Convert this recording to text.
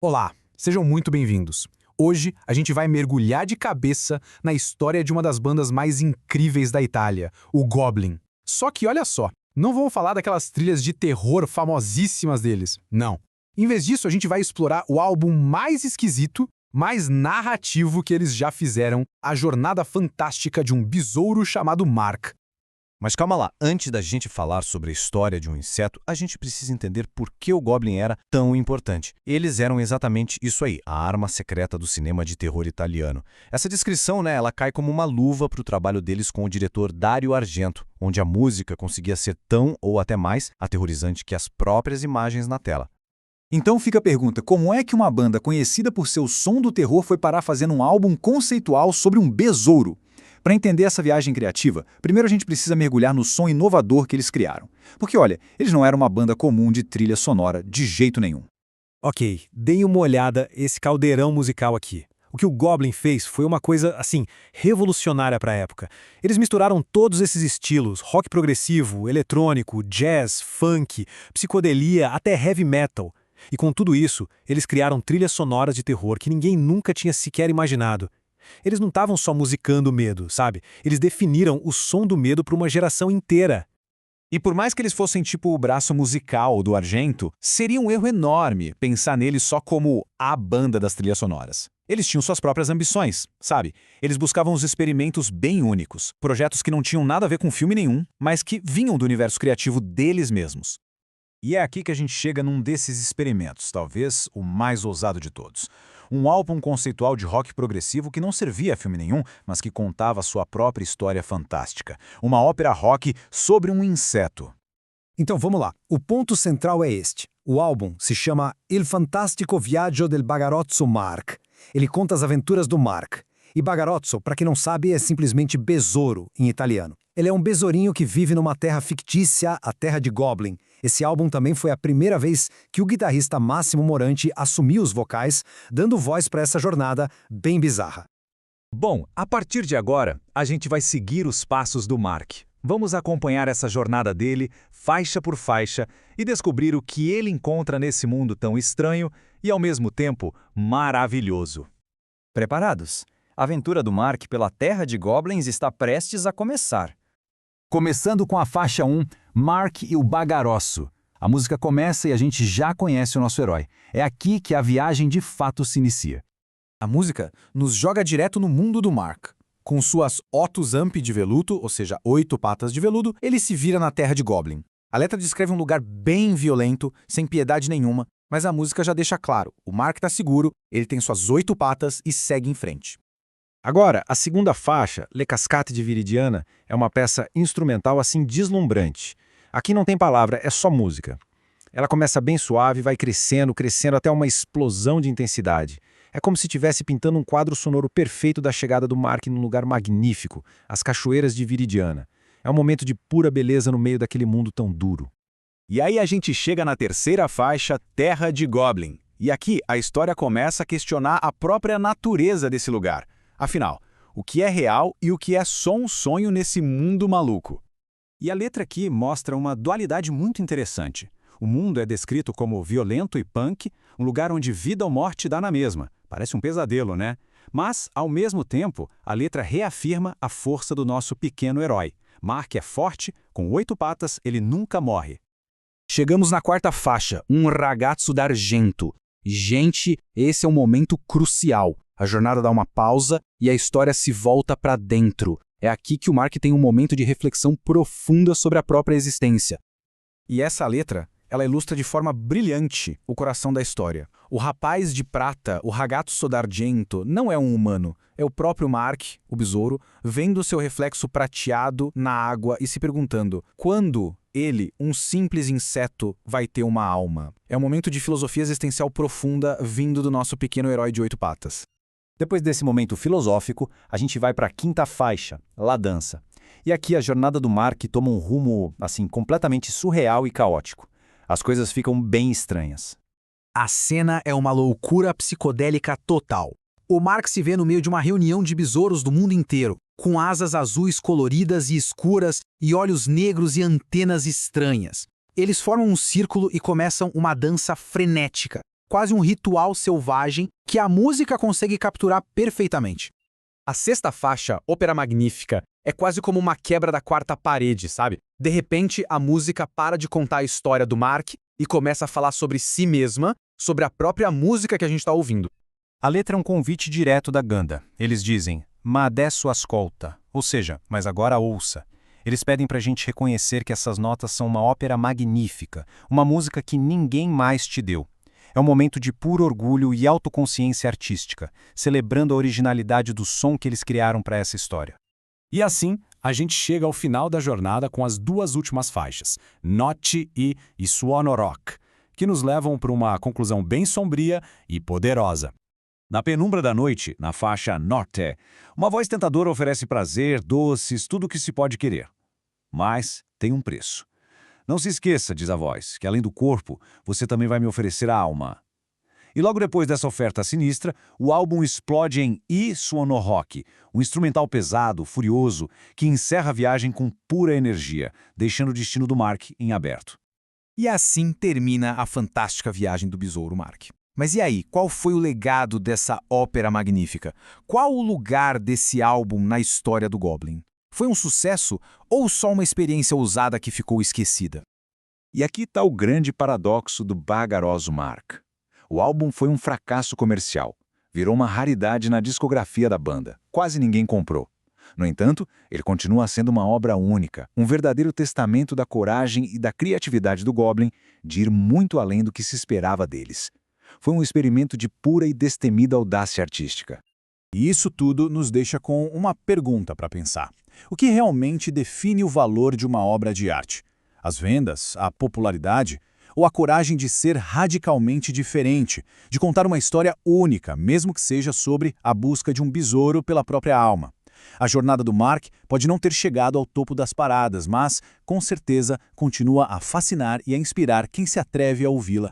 Olá, sejam muito bem-vindos. Hoje a gente vai mergulhar de cabeça na história de uma das bandas mais incríveis da Itália, o Goblin. Só que olha só, não vamos falar daquelas trilhas de terror famosíssimas deles, não. Em vez disso, a gente vai explorar o álbum mais esquisito, mais narrativo que eles já fizeram, a jornada fantástica de um besouro chamado Mark. Mas calma lá, antes da gente falar sobre a história de um inseto, a gente precisa entender por que o Goblin era tão importante. Eles eram exatamente isso aí, a arma secreta do cinema de terror italiano. Essa descrição, ela cai como uma luva para o trabalho deles com o diretor Dario Argento, onde a música conseguia ser tão ou até mais aterrorizante que as próprias imagens na tela. Então fica a pergunta, como é que uma banda conhecida por seu som do terror foi parar fazendo um álbum conceitual sobre um besouro? Para entender essa viagem criativa, primeiro a gente precisa mergulhar no som inovador que eles criaram. Porque olha, eles não eram uma banda comum de trilha sonora de jeito nenhum. Ok, deem uma olhada esse caldeirão musical aqui. O que o Goblin fez foi uma coisa, assim, revolucionária para a época. Eles misturaram todos esses estilos, rock progressivo, eletrônico, jazz, funk, psicodelia, até heavy metal. E com tudo isso, eles criaram trilhas sonoras de terror que ninguém nunca tinha sequer imaginado. Eles não estavam só musicando o medo, sabe? Eles definiram o som do medo para uma geração inteira. E por mais que eles fossem tipo o braço musical do Argento, seria um erro enorme pensar neles só como a banda das trilhas sonoras. Eles tinham suas próprias ambições, sabe? Eles buscavam os experimentos bem únicos, projetos que não tinham nada a ver com filme nenhum, mas que vinham do universo criativo deles mesmos. E é aqui que a gente chega num desses experimentos, talvez o mais ousado de todos. Um álbum conceitual de rock progressivo que não servia a filme nenhum, mas que contava sua própria história fantástica. Uma ópera rock sobre um inseto. Então vamos lá, o ponto central é este. O álbum se chama Il fantastico viaggio del bagarozzo Mark. Ele conta as aventuras do Mark. E bagarozzo, para quem não sabe, é simplesmente besouro em italiano. Ele é um besourinho que vive numa terra fictícia, a terra de Goblin. Esse álbum também foi a primeira vez que o guitarrista Massimo Moranti assumiu os vocais, dando voz para essa jornada bem bizarra. Bom, a partir de agora, a gente vai seguir os passos do Mark. Vamos acompanhar essa jornada dele, faixa por faixa, e descobrir o que ele encontra nesse mundo tão estranho e, ao mesmo tempo, maravilhoso. Preparados? A aventura do Mark pela terra de Goblins está prestes a começar. Começando com a faixa 1, Mark e o Bagarosso. A música começa e a gente já conhece o nosso herói. É aqui que a viagem de fato se inicia. A música nos joga direto no mundo do Mark. Com suas Otus Amp de veludo, ou seja, 8 patas de veludo, ele se vira na terra de Goblin. A letra descreve um lugar bem violento, sem piedade nenhuma, mas a música já deixa claro, o Mark está seguro, ele tem suas 8 patas e segue em frente. Agora, a segunda faixa, Le Cascate di Viridiana, é uma peça instrumental assim deslumbrante. Aqui não tem palavra, é só música. Ela começa bem suave, vai crescendo, crescendo até uma explosão de intensidade. É como se estivesse pintando um quadro sonoro perfeito da chegada do Mark num lugar magnífico, as cachoeiras de Viridiana. É um momento de pura beleza no meio daquele mundo tão duro. E aí a gente chega na terceira faixa, Terra de Goblin. E aqui a história começa a questionar a própria natureza desse lugar. Afinal, o que é real e o que é só um sonho nesse mundo maluco? E a letra aqui mostra uma dualidade muito interessante. O mundo é descrito como violento e punk, um lugar onde vida ou morte dá na mesma. Parece um pesadelo, né? Mas, ao mesmo tempo, a letra reafirma a força do nosso pequeno herói. Mark é forte, com 8 patas, ele nunca morre. Chegamos na quarta faixa, um ragazzo d'argento. Gente, esse é um momento crucial. A jornada dá uma pausa e a história se volta para dentro. É aqui que o Mark tem um momento de reflexão profunda sobre a própria existência. E essa letra, ela ilustra de forma brilhante o coração da história. O rapaz de prata, o ragazzo d'argento, não é um humano. É o próprio Mark, o besouro, vendo seu reflexo prateado na água e se perguntando quando ele, um simples inseto, vai ter uma alma. É um momento de filosofia existencial profunda vindo do nosso pequeno herói de 8 patas. Depois desse momento filosófico, a gente vai para a quinta faixa, La Dança. E aqui a jornada do Mark toma um rumo, assim, completamente surreal e caótico. As coisas ficam bem estranhas. A cena é uma loucura psicodélica total. O Mark se vê no meio de uma reunião de besouros do mundo inteiro, com asas azuis coloridas e escuras e olhos negros e antenas estranhas. Eles formam um círculo e começam uma dança frenética. quase um ritual selvagem que a música consegue capturar perfeitamente. A sexta faixa, Ópera Magnífica, é quase como uma quebra da quarta parede, sabe? De repente, a música para de contar a história do Mark e começa a falar sobre si mesma, sobre a própria música que a gente está ouvindo. A letra é um convite direto da Ganda. Eles dizem, ma adesso ascolta, ou seja, mas agora ouça. Eles pedem pra gente reconhecer que essas notas são uma ópera magnífica, uma música que ninguém mais te deu. É um momento de puro orgulho e autoconsciência artística, celebrando a originalidade do som que eles criaram para essa história. E assim, a gente chega ao final da jornada com as duas últimas faixas, Notte e Suono Rock, que nos levam para uma conclusão bem sombria e poderosa. Na penumbra da noite, na faixa Norte, uma voz tentadora oferece prazer, doces, tudo o que se pode querer. Mas tem um preço. Não se esqueça, diz a voz, que além do corpo, você também vai me oferecer a alma. E logo depois dessa oferta sinistra, o álbum explode em I Suono Rock, um instrumental pesado, furioso, que encerra a viagem com pura energia, deixando o destino do Mark em aberto. E assim termina a fantástica viagem do Besouro Mark. Mas e aí, qual foi o legado dessa ópera magnífica? Qual o lugar desse álbum na história do Goblin? Foi um sucesso ou só uma experiência ousada que ficou esquecida? E aqui está o grande paradoxo do bagaroso Mark. O álbum foi um fracasso comercial. Virou uma raridade na discografia da banda. Quase ninguém comprou. No entanto, ele continua sendo uma obra única, um verdadeiro testamento da coragem e da criatividade do Goblin de ir muito além do que se esperava deles. Foi um experimento de pura e destemida audácia artística. E isso tudo nos deixa com uma pergunta para pensar. O que realmente define o valor de uma obra de arte? As vendas? A popularidade? Ou a coragem de ser radicalmente diferente, de contar uma história única, mesmo que seja sobre a busca de um besouro pela própria alma? A jornada do Mark pode não ter chegado ao topo das paradas, mas, com certeza, continua a fascinar e a inspirar quem se atreve a ouvi-la.